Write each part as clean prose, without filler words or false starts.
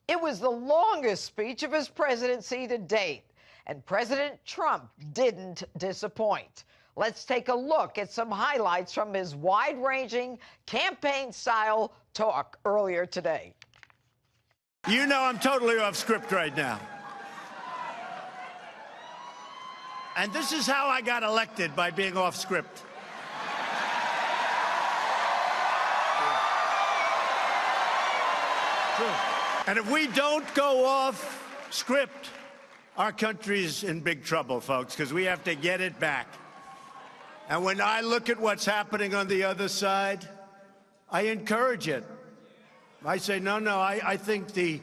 It was the longest speech of his presidency to date, and President Trump didn't disappoint. Let's take a look at some highlights from his wide-ranging campaign-style talk earlier today. You know I'm totally off script right now. And this is how I got elected, by being off script. True. And if we don't go off script, our country's in big trouble, folks, because we have to get it back. And when I look at what's happening on the other side, I encourage it. I say, no, I think the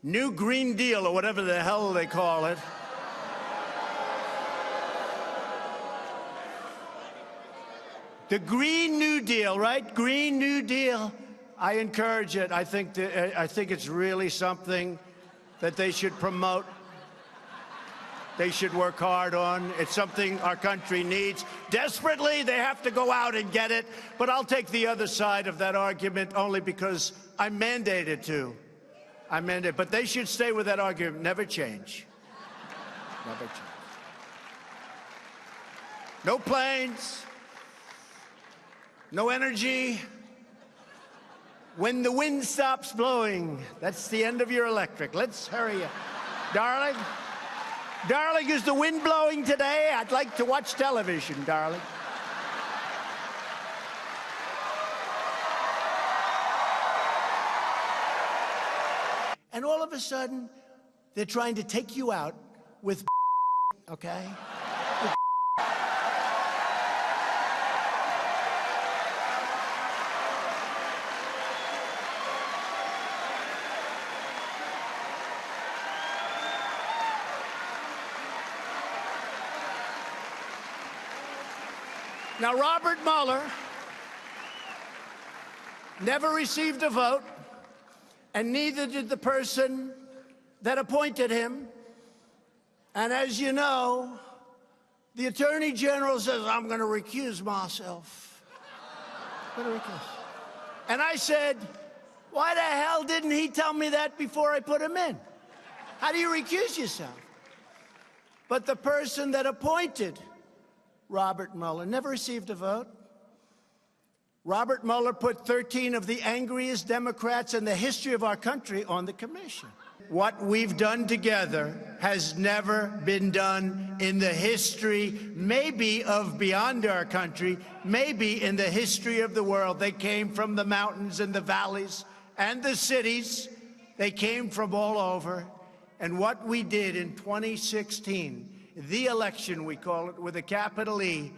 new Green Deal, or whatever the hell they call it, the Green New Deal, right? Green New Deal. I encourage it. I think it's really something that they should promote. They should work hard on. It's something our country needs. Desperately, they have to go out and get it. But I'll take the other side of that argument only because I'm mandated to. I'm mandated. But they should stay with that argument. Never change. Never change. No planes. No energy. When the wind stops blowing, that's the end of your electric. Let's hurry up. Darling? Darling, is the wind blowing today? I'd like to watch television, darling. And all of a sudden, they're trying to take you out with okay? Now, Robert Mueller never received a vote, and neither did the person that appointed him. And as you know, the Attorney General says, I'm going to recuse myself. I'm going to recuse. And I said, why the hell didn't he tell me that before I put him in? How do you recuse yourself? But the person that appointed Robert Mueller never received a vote. Robert Mueller put 13 of the angriest Democrats in the history of our country on the commission. What we've done together has never been done in the history, maybe of beyond our country, maybe in the history of the world. They came from the mountains and the valleys and the cities. They came from all over. And what we did in 2016, the election, we call it, with a capital E,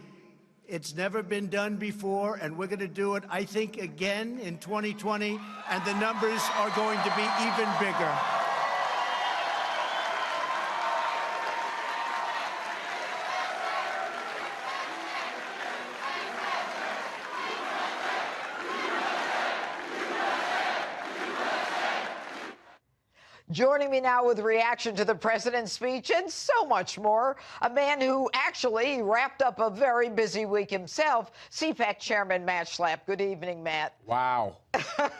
it's never been done before, and we're going to do it, I think, again in 2020, and the numbers are going to be even bigger. Joining me now with reaction to the president's speech and so much more, a man who actually wrapped up a very busy week himself, CPAC Chairman Matt Schlapp. Good evening, Matt. Wow.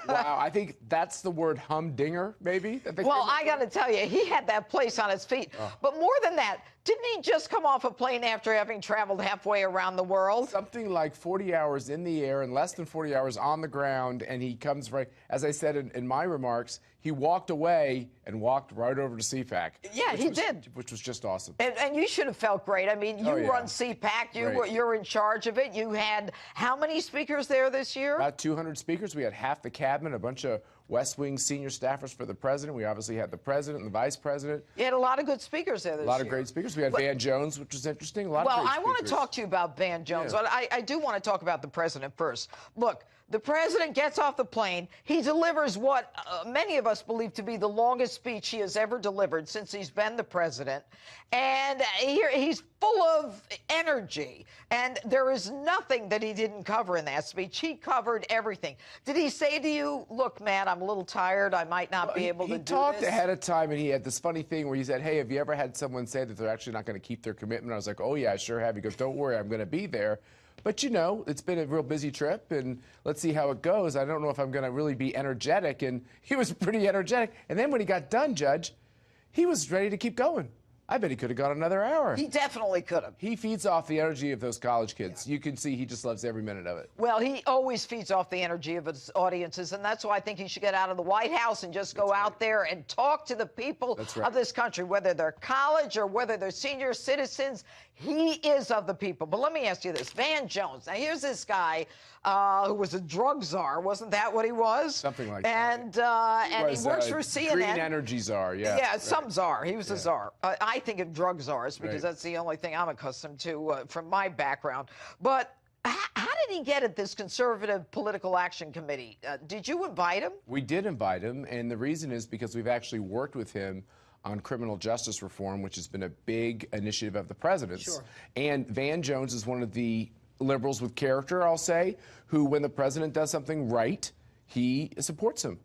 Wow. I think that's the word humdinger, maybe. Well, I got to tell you, he had that place on his feet. Oh. But more than that, didn't he just come off a plane after having traveled halfway around the world? Something like 40 hours in the air and less than 40 hours on the ground, and he comes right, as I said in my remarks, he walked away and walked right over to CPAC. Yeah, he did. Which was just awesome. And you should have felt great. I mean, you run CPAC. You're in charge of it. You had how many speakers there this year? About 200 speakers. We had half the cabinet, a bunch of West Wing senior staffers for the president. We obviously had the president and the vice president. You had a lot of good speakers there this year. A lot of great speakers. We had Van Jones, which was interesting. Well, I want to talk to you about Van Jones, but I do want to talk about the president first. Look, the president gets off the plane. He delivers what many of us believe to be the longest speech he has ever delivered since he's been the president. And he's full of energy. And there is nothing that he didn't cover in that speech. He covered everything. Did he say to you, look, Matt, I'm a little tired. I might not be able to do this? He talked ahead of time, and he had this funny thing where he said, hey, have you ever had someone say that they're actually not going to keep their commitment? I was like, oh, yeah, I sure have. He goes, don't worry, I'm going to be there. But, you know, it's been a real busy trip, and let's see how it goes. I don't know if I'm going to really be energetic, and he was pretty energetic. And then when he got done, Judge, he was ready to keep going. I bet he could have gone another hour. He definitely could have. He feeds off the energy of those college kids. You can see he just loves every minute of it. Well, he always feeds off the energy of his audiences, and that's why I think he should get out of the White House and just go out there and talk to the people of this country, whether they're college or whether they're senior citizens. He is of the people. But let me ask you this. Van Jones. Now, here's this guy who was a drug czar. Wasn't that what he was? Something like that. And he works for CNN. Green energy czar, yeah. Yeah, some czar. He was a czar. I think of drug czars because that's the only thing I'm accustomed to from my background. But how did he get at this conservative political action committee? Did you invite him? We did invite him, and the reason is because we've actually worked with him on criminal justice reform, which has been a big initiative of the president's. Sure. And Van Jones is one of the liberals with character, I'll say, who, when the president does something right, he supports him.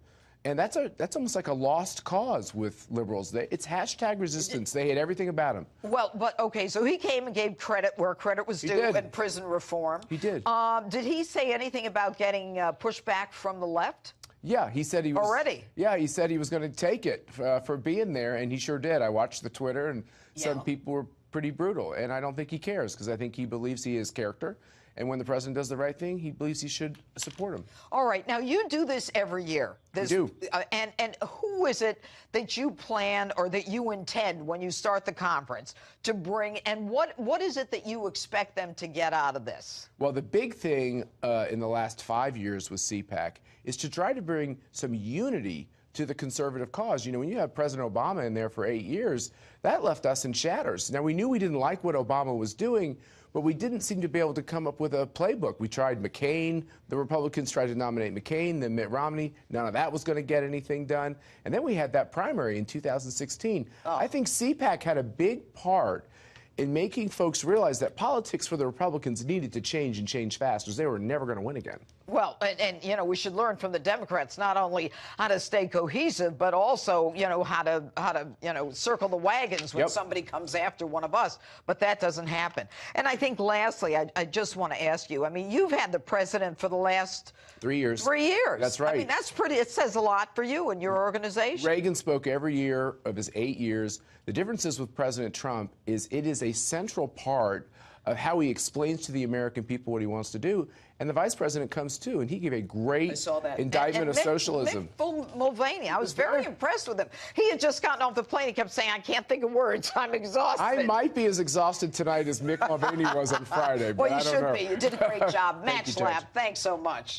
And that's almost like a lost cause with liberals. It's hashtag resistance. They hate everything about him. Well, but okay, so he came and gave credit where credit was due in prison reform. He did. Did he say anything about getting pushback from the left? Yeah, he said he was already. Yeah, he said he was going to take it for being there, and he sure did. I watched the Twitter, and some people were pretty brutal, and I don't think he cares because I think he believes he is character. And when the president does the right thing, he believes he should support him. All right. Now, you do this every year. We do. And who is it that you plan or that you intend when you start the conference to bring? And what is it that you expect them to get out of this? Well, the big thing in the last 5 years with CPAC is to try to bring some unity to the conservative cause. You know, when you have President Obama in there for 8 years, that left us in shatters. Now, we knew we didn't like what Obama was doing, but we didn't seem to be able to come up with a playbook. We tried McCain. The Republicans tried to nominate McCain, then Mitt Romney. None of that was going to get anything done. And then we had that primary in 2016. I think CPAC had a big part in making folks realize that politics for the Republicans needed to change and change fast, because they were never going to win again. Well, and you know, we should learn from the Democrats not only how to stay cohesive, but also, you know, how to circle the wagons when somebody comes after one of us. But that doesn't happen. And I think, lastly, I just want to ask you. I mean, you've had the president for the last 3 years. 3 years. That's right. I mean, that's pretty. It says a lot for you and your organization. Reagan spoke every year of his 8 years. The difference is with President Trump is it is a central part of how he explains to the American people what he wants to do. And the vice president comes too, and he gave a great indictment of socialism. Mick Mulvaney, I was very impressed with him. He had just gotten off the plane. He kept saying, "I can't think of words. I'm exhausted." I might be as exhausted tonight as Mick Mulvaney was on Friday. Well, but you I don't know. should be. You did a great job. Thank you, Match Lab. Thanks so much.